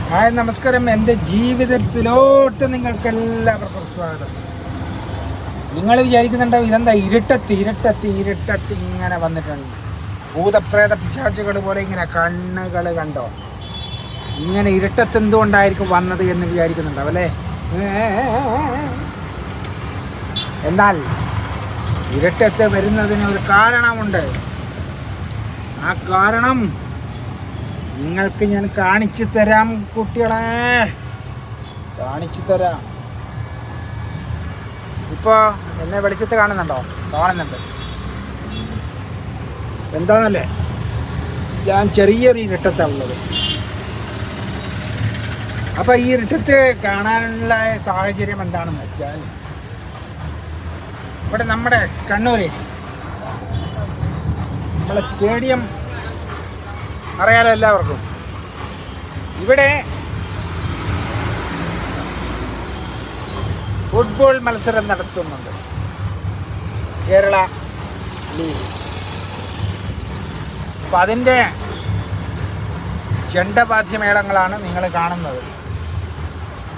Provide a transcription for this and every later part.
Hi നമസ്കാരം. എൻ്റെ ജീവിതത്തിലോട്ട് നിങ്ങൾക്ക് എല്ലാവർക്കും സ്വാഗതം. നിങ്ങൾ വിചാരിക്കുന്നുണ്ടാവും ഇതെന്താ ഇരുട്ടത്തി ഇങ്ങനെ വന്നിട്ടുണ്ട്, ഭൂതപ്രേത പിശാചുകൾ പോലെ ഇങ്ങനെ കണ്ണുകൾ കണ്ടോ, ഇങ്ങനെ ഇരുട്ടത്ത് എന്തുകൊണ്ടായിരിക്കും വന്നത് എന്ന് വിചാരിക്കുന്നുണ്ടാവും അല്ലേ? എന്നാൽ ഇരുട്ടത്ത് വരുന്നതിന് ഒരു കാരണമുണ്ട്. ആ കാരണം നിങ്ങൾക്ക് ഞാൻ കാണിച്ചു തരാം കുട്ടികളെ, കാണിച്ചു തരാം. ഇപ്പോൾ എന്നെ വെളിച്ചത്ത് കാണുന്നുണ്ട്. എന്താണെന്നല്ലേ, ഞാൻ ചെറിയൊരു ഇരുട്ടത്താണ് ഉള്ളത്. അപ്പോൾ ഈ ഇരുട്ടത്ത് കാണാനുള്ള സാഹചര്യം എന്താണെന്ന് വെച്ചാൽ, ഇവിടെ നമ്മുടെ കണ്ണൂര് നമ്മളെ സ്റ്റേഡിയം അറിയാലോ എല്ലാവർക്കും. ഇവിടെ ഫുട്ബോൾ മത്സരം നടത്തുന്നുണ്ട്, കേരള ലീഗ്. അപ്പം അതിൻ്റെ ചെണ്ടവാദ്യമേളങ്ങളാണ് നിങ്ങൾ കാണുന്നത്.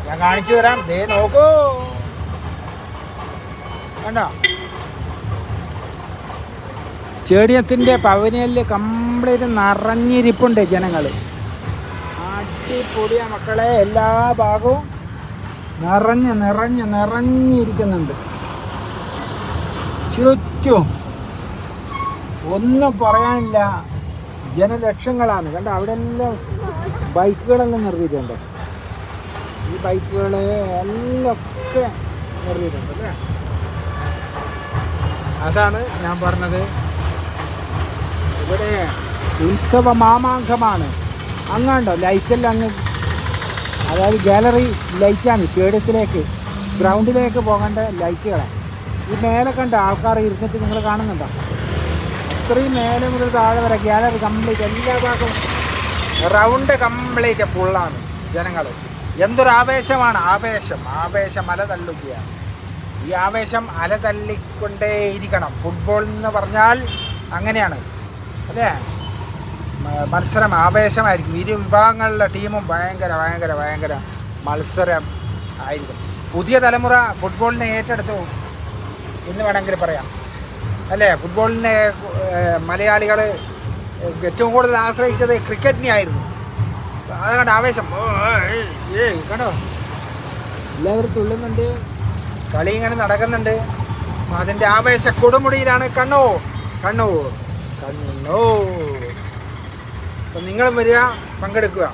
ഞാൻ കാണിച്ചു തരാം. ദേ നോക്കൂ, കണ്ടോ? സ്റ്റേഡിയത്തിൻ്റെ പവനിയല് കംപ്ലീറ്റ് നിറഞ്ഞിരിപ്പുണ്ട് ജനങ്ങൾ. അടിപൊളിയ മക്കളെ, എല്ലാ ഭാഗവും നിറഞ്ഞിരിക്കുന്നുണ്ട്. ചുറ്റും ഒന്നും പറയാനില്ല, ജനലക്ഷങ്ങളാണ്. കണ്ടോ, അവിടെ എല്ലാം ബൈക്കുകളെല്ലാം നിർത്തിയിട്ടുണ്ട്. ഈ ബൈക്കുകൾ എല്ലാം ഒക്കെ നിർത്തിയിട്ടുണ്ട് അല്ലേ? അതാണ് ഞാൻ പറഞ്ഞത്. ഇവിടെ ഉത്സവ മാമാങ്കമാണ്. അങ്ങാണ്ടോ ലൈറ്റെല്ലാം അങ്ങ്, അതായത് ഗാലറി ലൈറ്റാണ്. സ്റ്റേഡിയത്തിലേക്ക് ഗ്രൗണ്ടിലേക്ക് പോകേണ്ട ലൈറ്റുകളാണ്. ഈ മേലെ കണ്ട ആൾക്കാർ ഇരുന്നിട്ട് നിങ്ങൾ കാണുന്നുണ്ടോ? ഇത്രയും മേലെ മുതൽ താഴെ വരെ ഗാലറി കംപ്ലീറ്റ്, എല്ലാ ഭാഗവും റൗണ്ട് കംപ്ലീറ്റ് ഫുള്ളാണ് ജനങ്ങൾ. എന്തൊരു ആവേശമാണ്! ആവേശം അല തള്ളുകയാണ്. ഈ ആവേശം അല തള്ളിക്കൊണ്ടേയിരിക്കണം. ഫുട്ബോൾ എന്ന് പറഞ്ഞാൽ അങ്ങനെയാണ് അല്ലേ? മത്സരം ആവേശമായിരിക്കും. ഇരു വിഭാഗങ്ങളിലെ ടീമും ഭയങ്കര മത്സരം ആയിരിക്കും. പുതിയ തലമുറ ഫുട്ബോളിനെ ഏറ്റെടുത്തു എന്ന് വേണമെങ്കിൽ പറയാം അല്ലേ? ഫുട്ബോളിനെ മലയാളികൾ ഏറ്റവും കൂടുതൽ ആശ്രയിച്ചത് ക്രിക്കറ്റിനെ ആയിരുന്നു. അതുകൊണ്ട് ആവേശം കണ്ടോ, എല്ലാവരും തുള്ളുന്നുണ്ട്, കളി ഇങ്ങനെ നടക്കുന്നുണ്ട്. അതിൻ്റെ ആവേശ കൊടുമുടിയിലാണ് കണ്ണൂർ. അപ്പം നിങ്ങളും വരിക, പങ്കെടുക്കുക.